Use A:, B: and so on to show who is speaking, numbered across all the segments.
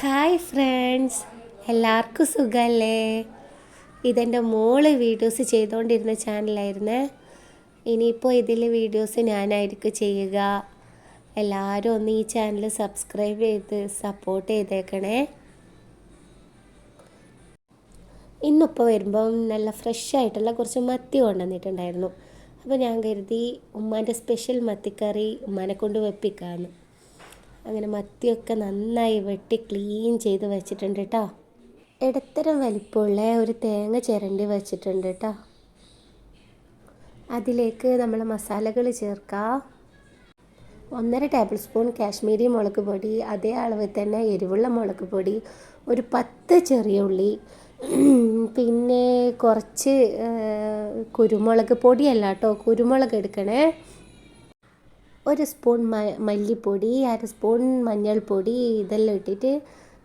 A: Hi friends, എല്ലാവർക്കും സുഖമല്ലേ? ഇതെൻ്റെ മോള് വീഡിയോസ് ചെയ്തുകൊണ്ടിരുന്ന ചാനലായിരുന്നേ. ഇനിയിപ്പോൾ ഇതിൽ വീഡിയോസ് ഞാനായിരിക്കും ചെയ്യുക. എല്ലാവരും ഒന്ന് ഈ ചാനൽ സബ്സ്ക്രൈബ് ചെയ്ത് സപ്പോർട്ട് ചെയ്തേക്കണേ. ഇന്നിപ്പോൾ വരുമ്പം നല്ല ഫ്രഷ് ആയിട്ടുള്ള കുറച്ച് മത്തി കൊണ്ടുവന്നിട്ടുണ്ടായിരുന്നു. അപ്പോൾ ഞാൻ കരുതി ഉമ്മാൻ്റെ സ്പെഷ്യൽ മത്തിക്കറി ഉമ്മാനെ കൊണ്ട് വെപ്പിക്കാമെന്ന്. അങ്ങനെ മത്തിയൊക്കെ നന്നായി വെട്ടി ക്ലീൻ ചെയ്ത് വെച്ചിട്ടുണ്ട് കേട്ടോ. ഇടത്തരം വലിപ്പമുള്ള ഒരു തേങ്ങ ചിരണ്ടി വെച്ചിട്ടുണ്ട് കേട്ടോ. അതിലേക്ക് നമ്മൾ മസാലകൾ ചേർക്കാം. 1.5 ടേബിൾ സ്പൂൺ കാശ്മീരി മുളക് പൊടി, അതേ അളവിൽ തന്നെ എരിവുള്ള മുളക് പൊടി, ഒരു 10 ചെറിയ ഉള്ളി, പിന്നെ കുറച്ച് കുരുമുളക് പൊടിയല്ല കേട്ടോ, കുരുമുളക് എടുക്കണേ. 1 സ്പൂൺ മല്ലിപ്പൊടി, 1/2 സ്പൂൺ മഞ്ഞൾപ്പൊടി, ഇതെല്ലാം ഇട്ടിട്ട്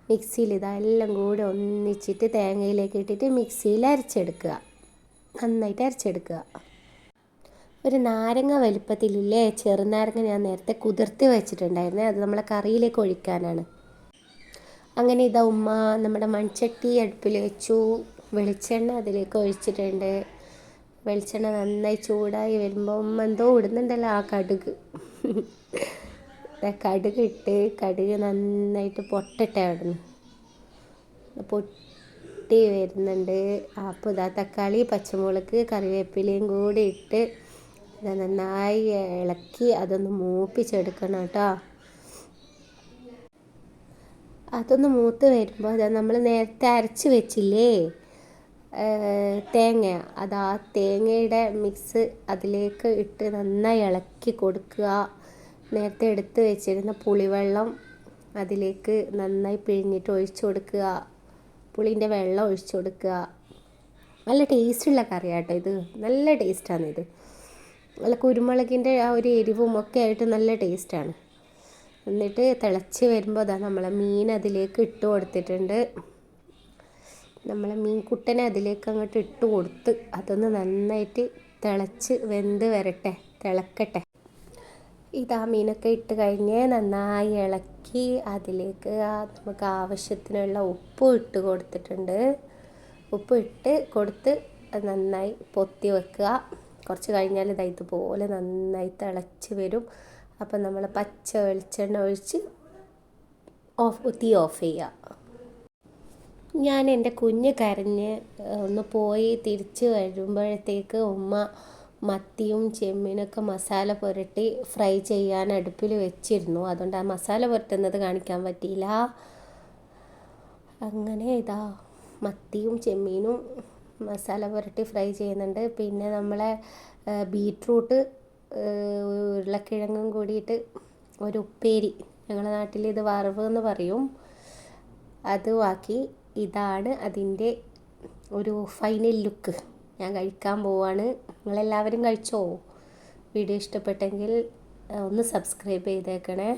A: മിക്സിയിൽ ഇതെല്ലാം കൂടെ ഒന്നിച്ചിട്ട് തേങ്ങയിലേക്ക് ഇട്ടിട്ട് മിക്സിയിൽ അരച്ചെടുക്കുക. നന്നായിട്ട് അരച്ചെടുക്കുക. ഒരു നാരങ്ങ വലിപ്പത്തിലില്ലേ ചെറുനാരങ്ങ ഞാൻ നേരത്തെ കുതിർത്തി വെച്ചിട്ടുണ്ടായിരുന്നേ, അത് നമ്മളെ കറിയിലേക്ക് ഒഴിക്കാനാണ്. അങ്ങനെ ഇതാ ഉമ്മ നമ്മുടെ മൺചട്ടി അടുപ്പിൽ വെച്ചു. വെളിച്ചെണ്ണ അതിലേക്ക് ഒഴിച്ചിട്ടുണ്ട്. വെളിച്ചെണ്ണ നന്നായി ചൂടായി വരുമ്പോൾ ഉമ്മ എന്തോ ഇടുന്നുണ്ടല്ലോ, ആ കടുക് കടുക് കടുക് നന്നായിട്ട് പൊട്ടട്ടെ അവിടുന്ന് പൊട്ടി വരുന്നുണ്ട്. അപ്പോൾ ഇതാ തക്കാളി, പച്ചമുളക്, കറിവേപ്പിലയും കൂടി ഇട്ട് നന്നായി ഇളക്കി അതൊന്ന് മൂപ്പിച്ചെടുക്കണം കേട്ടോ. അതൊന്ന് മൂത്ത് വരുമ്പോൾ അതാ നമ്മൾ നേരത്തെ അരച്ച് വെച്ചില്ലേ തേങ്ങ, അത് ആ തേങ്ങയുടെ മിക്സ് അതിലേക്ക് ഇട്ട് നന്നായി ഇളക്കി കൊടുക്കുക. നേരത്തെ എടുത്ത് വെച്ചിരുന്ന പുളിവെള്ളം അതിലേക്ക് നന്നായി പിഴിഞ്ഞിട്ട് ഒഴിച്ചു കൊടുക്കുക. പുളിൻ്റെ വെള്ളം ഒഴിച്ചു കൊടുക്കുക. നല്ല ടേസ്റ്റുള്ള കറിയാട്ടോ ഇത്, നല്ല ടേസ്റ്റാണിത്. നല്ല കുരുമുളകിൻ്റെ ആ ഒരു എരിവും ഒക്കെ ആയിട്ട് നല്ല ടേസ്റ്റാണ്. എന്നിട്ട് തിളച്ച് വരുമ്പോൾ അതാ നമ്മളെ മീൻ അതിലേക്ക് ഇട്ട് കൊടുത്തിട്ടുണ്ട്. നമ്മളെ മീൻകുട്ടനെ അതിലേക്ക് അങ്ങോട്ട് ഇട്ട് കൊടുത്ത് അതൊന്ന് നന്നായിട്ട് തിളച്ച് വെന്ത് വരട്ടെ, തിളക്കട്ടെ. ഇതാ മീനൊക്കെ ഇട്ട് കഴിഞ്ഞ് നന്നായി ഇളക്കി അതിലേക്ക് നമുക്ക് ആവശ്യത്തിനുള്ള ഉപ്പ് ഇട്ട് കൊടുത്തിട്ടുണ്ട്. ഉപ്പ് ഇട്ട് കൊടുത്ത് നന്നായി പൊത്തി വെക്കുക. കുറച്ച് കഴിഞ്ഞാൽ ഇതാ ഇതുപോലെ നന്നായി തിളച്ച് വരും. അപ്പം നമ്മൾ പച്ച വെളിച്ചെണ്ണ ഒഴിച്ച് തീ ഓഫ് ചെയ്യുക. ഞാൻ എൻ്റെ കുഞ്ഞ് കരഞ്ഞ് ഒന്ന് പോയി തിരിച്ച് വരുമ്പോഴത്തേക്ക് ഉമ്മ മത്തിയും ചെമ്മീനൊക്കെ മസാല പുരട്ടി ഫ്രൈ ചെയ്യാൻ അടുപ്പിൽ വെച്ചിരുന്നു. അതുകൊണ്ട് ആ മസാല പുരട്ടുന്നത് കാണിക്കാൻ പറ്റിയില്ല. അങ്ങനെ ഇതാ മത്തിയും ചെമ്മീനും മസാല പുരട്ടി ഫ്രൈ ചെയ്യുന്നുണ്ട്. പിന്നെ നമ്മളെ ബീട്രൂട്ട് ഉരുളക്കിഴങ്ങും കൂടിയിട്ട് ഒരു ഉപ്പേരി, ഞങ്ങളുടെ നാട്ടിൽ ഇത് വറവ് എന്ന് പറയും, അതുമാക്കി. ഇതാണ് അതിൻ്റെ ഒരു ഫൈനൽ ലുക്ക്. ഞാൻ കഴിക്കാൻ പോവാണ്. നിങ്ങളെല്ലാവരും കഴിച്ചോ? വീഡിയോ ഇഷ്ടപ്പെട്ടെങ്കിൽ ഒന്ന് സബ്സ്ക്രൈബ് ചെയ്തേക്കണേ.